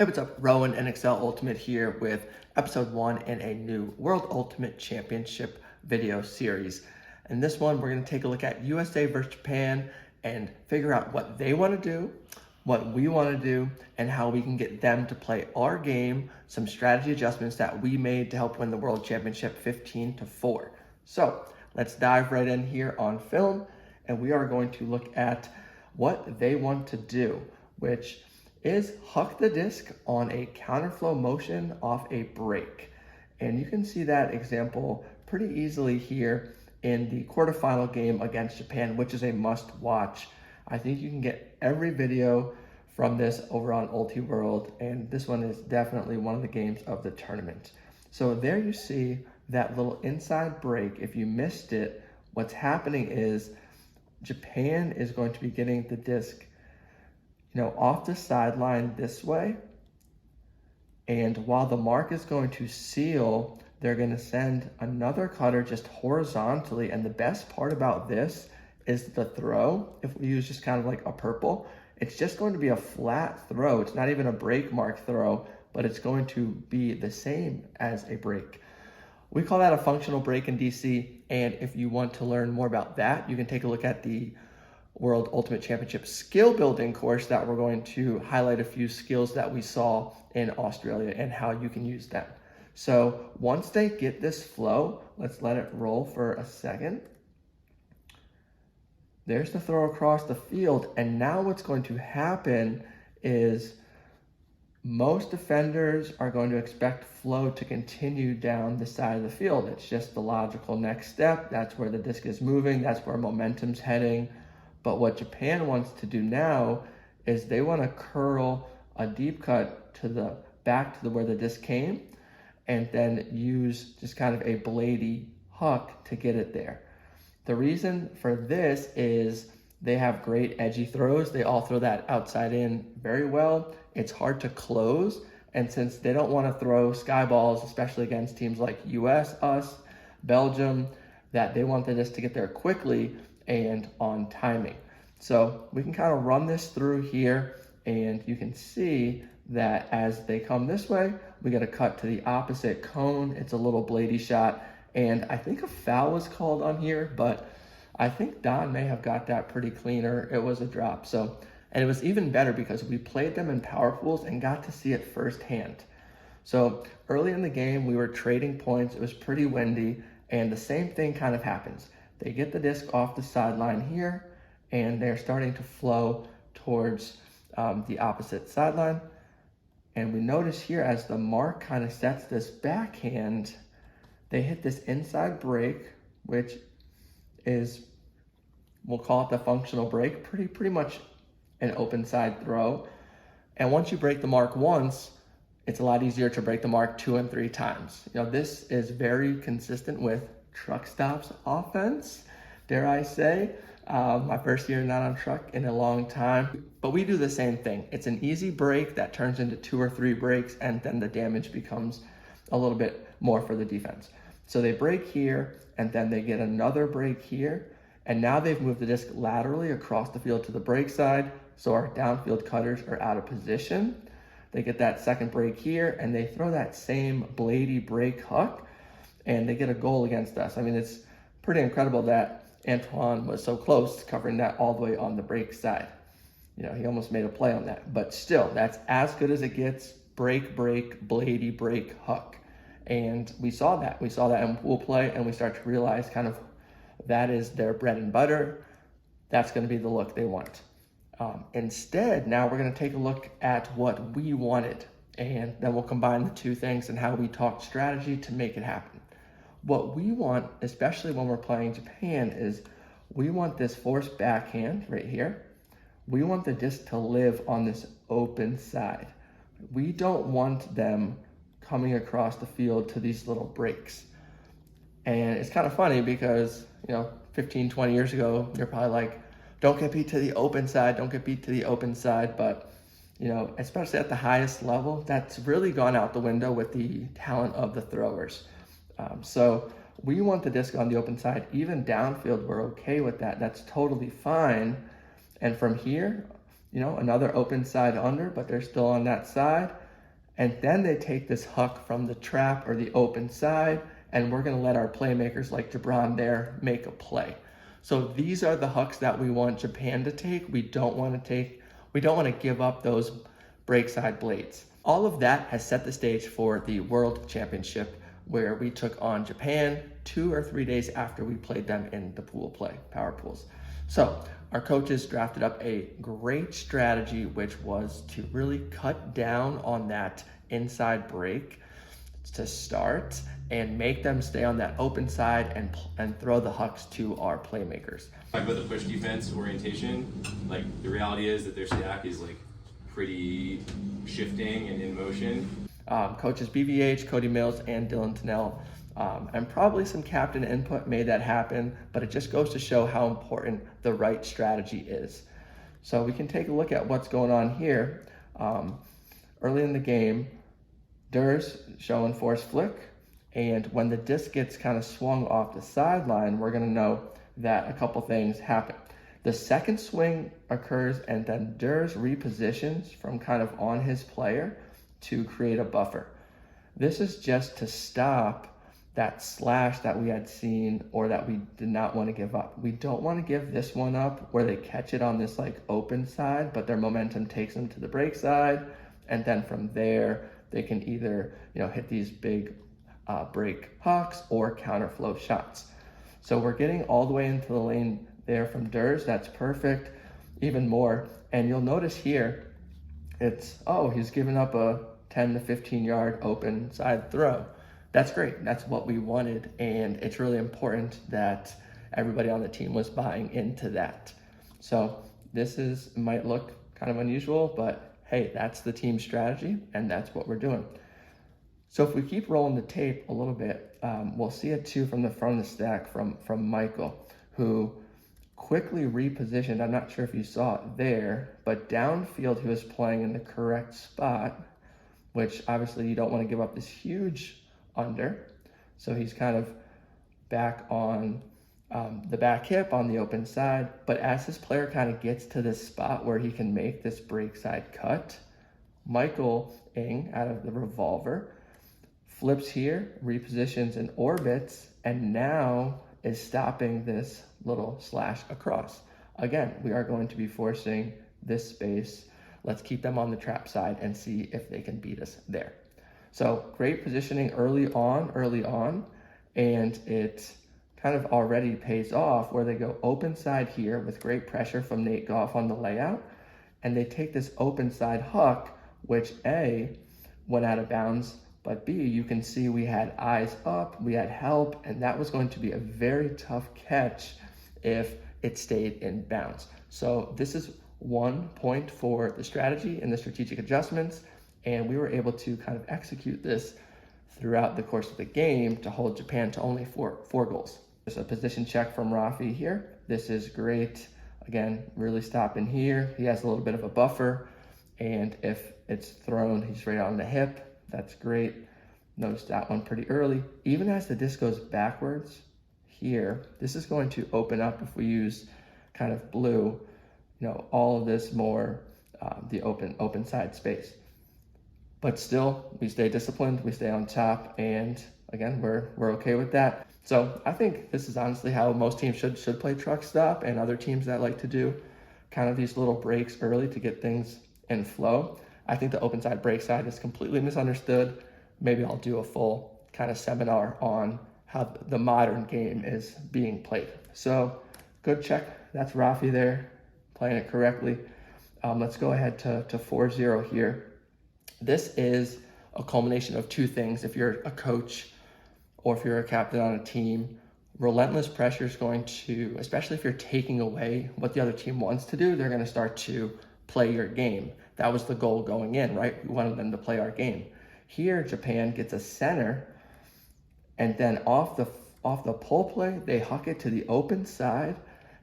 Hey, what's up? Rowan and Excel Ultimate here with episode 1 in a new World Ultimate Championship video series. In this one, we're going to take a look at USA versus Japan and figure out what they want to do, what we want to do, and how we can get them to play our game, some strategy adjustments that we made to help win the World Championship 15-4. So let's dive right in here on film, and we are going to look at what they want to do, which is huck the disc on a counterflow motion off a break. And you can see that example pretty easily here in the quarterfinal game against Japan, which is a must watch. I think you can get every video from this over on Ulti World, and this one is definitely one of the games of the tournament. So there you see that little inside break. If you missed it, what's happening is Japan is going to be getting the disc off the sideline this way. And while the mark is going to seal, they're going to send another cutter just horizontally. And the best part about this is the throw. If we use just kind of like a purple, it's just going to be a flat throw. It's not even a break mark throw, but it's going to be the same as a break. We call that a functional break in DC. And if you want to learn more about that, you can take a look at the World Ultimate Championship skill building course that we're going to highlight a few skills that we saw in Australia and how you can use them. So once they get this flow, let's let it roll for a second. There's the throw across the field. And now what's going to happen is most defenders are going to expect flow to continue down the side of the field. It's just the logical next step. That's where the disc is moving. That's where momentum's heading. But what Japan wants to do now is they want to curl a deep cut to the back to where the disc came, and then use just kind of a bladey huck to get it there. The reason for this is they have great edgy throws. They all throw that outside in very well. It's hard to close, and since they don't want to throw sky balls, especially against teams like US, us, Belgium, that they want the disc to get there quickly and on timing. So we can kind of run this through here, and you can see that as they come this way, we get a cut to the opposite cone. It's a little bladey shot, and I think a foul was called on here, but I think Don may have got that pretty cleaner. It was a drop. So, and it was even better because we played them in power pools and got to see it firsthand. So early in the game, we were trading points. It was pretty windy, and the same thing kind of happens. They get the disc off the sideline here, and they're starting to flow towards the opposite sideline. And we notice here as the mark kind of sets this backhand, they hit this inside break, which is, we'll call it the functional break, pretty much an open side throw. And once you break the mark once, it's a lot easier to break the mark 2 and 3 times. This is very consistent with truck stops offense, dare I say. My first year not on truck in a long time, but we do the same thing. It's an easy break that turns into 2 or 3 breaks, and then the damage becomes a little bit more for the defense. So they break here, and then they get another break here, and now they've moved the disc laterally across the field to the break side, so our downfield cutters are out of position. They get that second break here, and they throw that same bladey break huck, and they get a goal against us. I mean, it's pretty incredible that Antoine was so close to covering that all the way on the break side. He almost made a play on that. But still, that's as good as it gets. Break, bladey, break, huck. And we saw that. We saw that in pool play, and we start to realize kind of that is their bread and butter. That's going to be the look they want. Instead, now we're going to take a look at what we wanted, and then we'll combine the two things and how we talk strategy to make it happen. What we want, especially when we're playing Japan, is we want this forced backhand right here. We want the disc to live on this open side. We don't want them coming across the field to these little breaks. And it's kind of funny because, 15, 20 years ago, they're probably like, don't get beat to the open side, don't get beat to the open side. But, especially at the highest level, that's really gone out the window with the talent of the throwers. So we want the disc on the open side. Even downfield, we're okay with that. That's totally fine. And from here, another open side under, but they're still on that side. And then they take this huck from the trap or the open side, and we're gonna let our playmakers like Jabron there make a play. So these are the hucks that we want Japan to take. We don't want to give up those break side blades. All of that has set the stage for the World Championship, where we took on Japan 2 or 3 days after we played them in the pool play, power pools. So our coaches drafted up a great strategy, which was to really cut down on that inside break to start and make them stay on that open side and throw the hucks to our playmakers. Talk about the push defense orientation. Like, the reality is that their stack is like pretty shifting and in motion. Coaches BVH, Cody Mills, and Dylan Tennell, and probably some captain input made that happen, but it just goes to show how important the right strategy is. So we can take a look at what's going on here. Early in the game, Durs showing force flick, and when the disc gets kind of swung off the sideline, we're going to know that a couple things happen. The second swing occurs, and then Durs repositions from kind of on his player to create a buffer. This is just to stop that slash that we had seen or that we did not want to give up. We don't want to give this one up where they catch it on this like open side, but their momentum takes them to the break side, and then from there they can either hit these big break hucks or counterflow shots. So we're getting all the way into the lane there from Durs. That's perfect. Even more, and you'll notice here, he's giving up a 10 to 15 yard open side throw. That's great. That's what we wanted, and it's really important that everybody on the team was buying into that. So this might look kind of unusual, but hey, that's the team strategy, and that's what we're doing. So if we keep rolling the tape a little bit, we'll see it too from the front of the stack from Michael, who quickly repositioned. I'm not sure if you saw it there, but downfield he was playing in the correct spot, which obviously you don't want to give up this huge under. So he's kind of back on the back hip on the open side, but as his player kind of gets to this spot where he can make this break side cut, Michael Ng out of the revolver flips here, repositions and orbits, and now is stopping this little slash across. Again, we are going to be forcing this space. Let's keep them on the trap side and see if they can beat us there. So great positioning early on, and it kind of already pays off where they go open side here with great pressure from Nate Goff on the layout, and they take this open side huck, which A, went out of bounds, but B, you can see we had eyes up, we had help, and that was going to be a very tough catch if it stayed in bounds. So this is 1 point for the strategy and the strategic adjustments, and we were able to kind of execute this throughout the course of the game to hold Japan to only four goals. There's a position check from Rafi here. This is great. Again, really stopping here. He has a little bit of a buffer, and if it's thrown, he's right on the hip. That's great. Notice that one pretty early. Even as the disc goes backwards here, this is going to open up if we use kind of blue, all of this more, the open side space. But still, we stay disciplined, we stay on top, and again, we're okay with that. So I think this is honestly how most teams should play truck stop, and other teams that like to do kind of these little breaks early to get things in flow. I think the open side break side is completely misunderstood. Maybe I'll do a full kind of seminar on how the modern game is being played. So good check. That's Rafi there, playing it correctly. Let's go ahead to 4-0 here. This is a culmination of two things. If you're a coach or if you're a captain on a team, relentless pressure is going to, especially if you're taking away what the other team wants to do, they're going to start to play your game. That was the goal going in, right? We wanted them to play our game. Here, Japan gets a center, and then off the pull play, they huck it to the open side,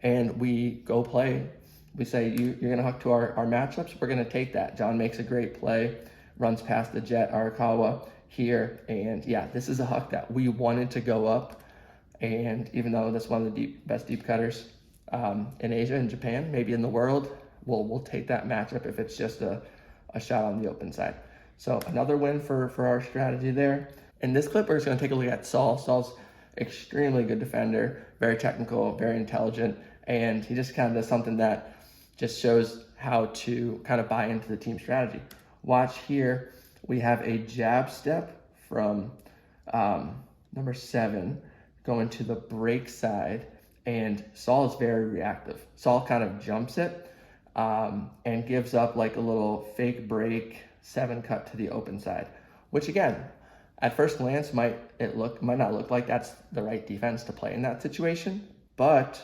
and we go play. We say, you're going to huck to our matchups. We're going to take that. John makes a great play, runs past the Jet Arakawa here, and yeah, this is a huck that we wanted to go up, and even though that's one of the best deep cutters in Asia and Japan, maybe in the world, we'll take that matchup if it's just a shot on the open side. So another win for our strategy there. In this clip, we're just gonna take a look at Saul. Saul's extremely good defender, very technical, very intelligent, and he just kind of does something that just shows how to kind of buy into the team strategy. Watch here, we have a jab step from number 7 going to the break side, and Saul is very reactive. Saul kind of jumps it and gives up like a little fake break 7 cut to the open side, which again, at first glance might not look like that's the right defense to play in that situation, but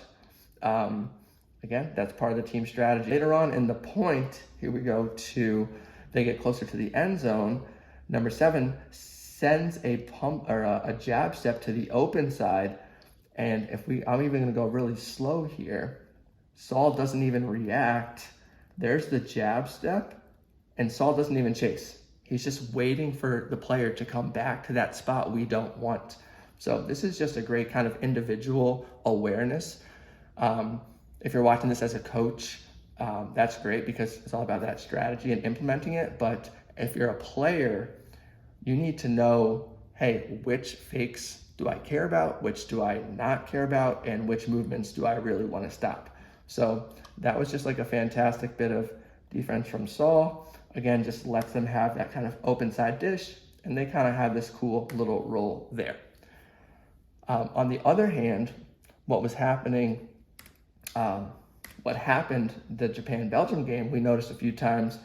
again, that's part of the team strategy. Later on in the point, here we go to, they get closer to the end zone. Number 7 sends a pump or a jab step to the open side. And I'm even gonna go really slow here. Saul doesn't even react. There's the jab step, and Saul doesn't even chase. He's just waiting for the player to come back to that spot we don't want. So this is just a great kind of individual awareness. If you're watching this as a coach, that's great because it's all about that strategy and implementing it. But if you're a player, you need to know, hey, which fakes do I care about, which do I not care about, and which movements do I really want to stop? So that was just like a fantastic bit of defense from Saul. Again, just lets them have that kind of open side dish, and they kind of have this cool little role there. On the other hand, what happened the Japan-Belgium game, we noticed a few times,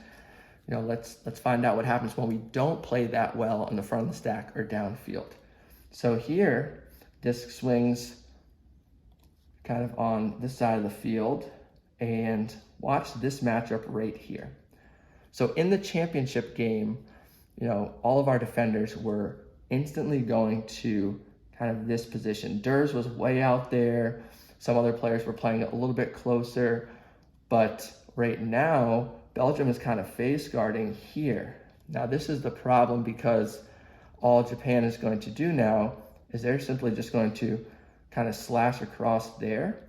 let's find out what happens when we don't play that well in the front of the stack or downfield. So here, disc swings kind of on this side of the field, and watch this matchup right here. So in the championship game, all of our defenders were instantly going to kind of this position. Durs was way out there. Some other players were playing it a little bit closer, but right now, Belgium is kind of face guarding here. Now this is the problem because all Japan is going to do now is they're simply just going to kind of slash across there.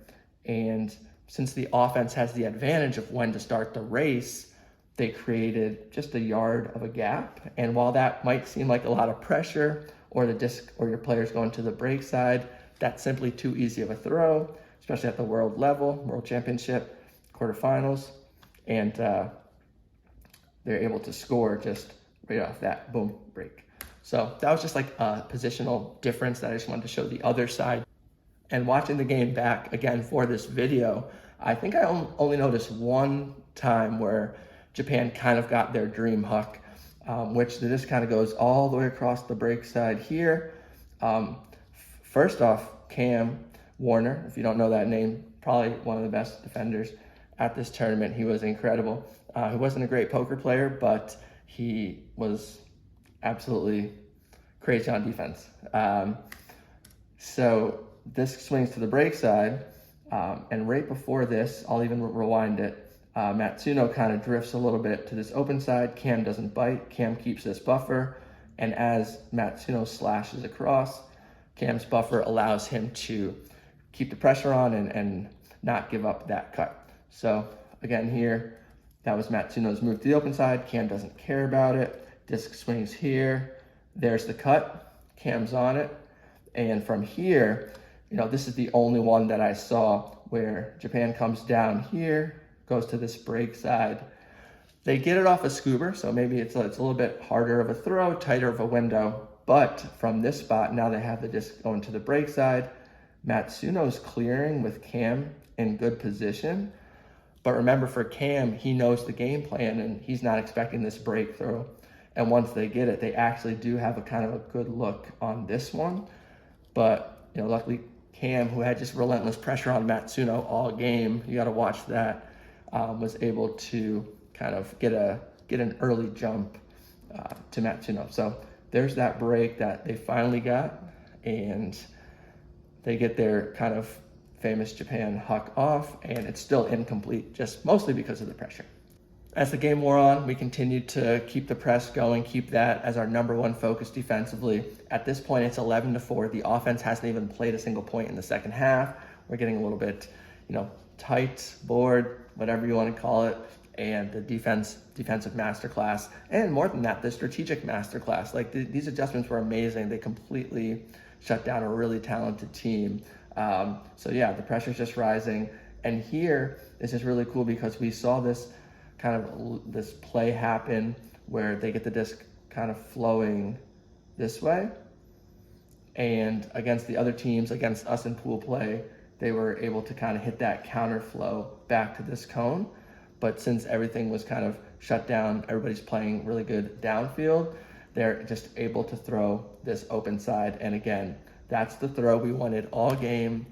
And since the offense has the advantage of when to start the race, they created just a yard of a gap. And while that might seem like a lot of pressure, or the disc or your players going to the break side, that's simply too easy of a throw, especially at the world level, world championship, quarterfinals. And they're able to score just right off that boom break. So that was just like a positional difference that I just wanted to show the other side. And watching the game back again for this video, I think I only noticed one time where Japan kind of got their dream huck, which this kind of goes all the way across the break side here. First off, Cam Warner, if you don't know that name, probably one of the best defenders at this tournament. He was incredible. He wasn't a great poker player, but he was absolutely crazy on defense. So this swings to the break side, and right before this, I'll even rewind it, Matsuno kind of drifts a little bit to this open side. Cam doesn't bite. Cam keeps this buffer, and as Matsuno slashes across, Cam's buffer allows him to keep the pressure on and not give up that cut. So again here, that was Matsuno's move to the open side. Cam doesn't care about it. Disc swings here. There's the cut. Cam's on it. And from here, this is the only one that I saw where Japan comes down here, goes to this break side. They get it off a scuba, so maybe it's a little bit harder of a throw, tighter of a window. But from this spot, now they have the disc going to the break side. Matsuno's clearing with Cam in good position. But remember, for Cam, he knows the game plan and he's not expecting this breakthrough. And once they get it, they actually do have a kind of a good look on this one. But, luckily Cam, who had just relentless pressure on Matsuno all game, you got to watch that, was able to kind of get an early jump to Matsuno. So there's that break that they finally got, and they get their kind of famous Japan huck off, and it's still incomplete, just mostly because of the pressure. As the game wore on, we continued to keep the press going, keep that as our number one focus defensively. At this point, it's 11-4. The offense hasn't even played a single point in the second half. We're getting a little bit, tight, bored, whatever you want to call it. and the defensive masterclass, and more than that, the strategic masterclass. Like these adjustments were amazing. They completely shut down a really talented team. So yeah, the pressure's just rising. And here, this is really cool because we saw this this play happen where they get the disc kind of flowing this way. And against the other teams, against us in pool play, they were able to kind of hit that counter flow back to this cone. But since everything was kind of shut down, everybody's playing really good downfield, they're just able to throw this open side. And again, that's the throw we wanted all game.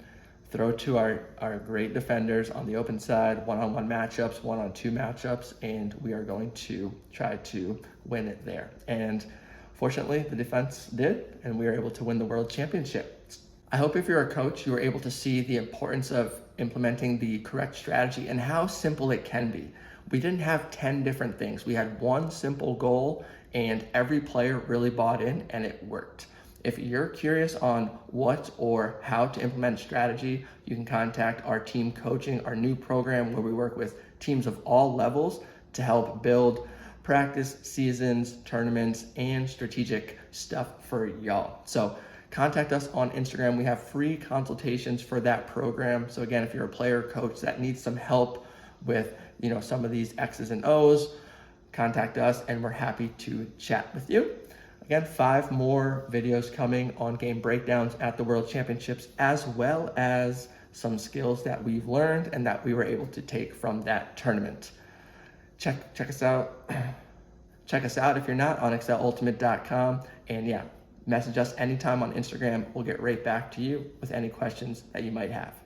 Throw to our great defenders on the open side, one-on-one matchups, one-on-two matchups, and we are going to try to win it there. And fortunately, the defense did, and we were able to win the world championship. I hope if you're a coach, you were able to see the importance of implementing the correct strategy and how simple it can be. We didn't have 10 different things. We had one simple goal, and every player really bought in, and it worked. If you're curious on what or how to implement strategy, you can contact our team coaching, our new program where we work with teams of all levels to help build practice, seasons, tournaments, and strategic stuff for y'all. So contact us on Instagram. We have free consultations for that program. So again, if you're a player or coach that needs some help with, some of these X's and O's, contact us and we're happy to chat with you. Again, 5 more videos coming on game breakdowns at the World Championships, as well as some skills that we've learned and that we were able to take from that tournament. Check us out. Check us out if you're not on excelultimate.com. And yeah, message us anytime on Instagram. We'll get right back to you with any questions that you might have.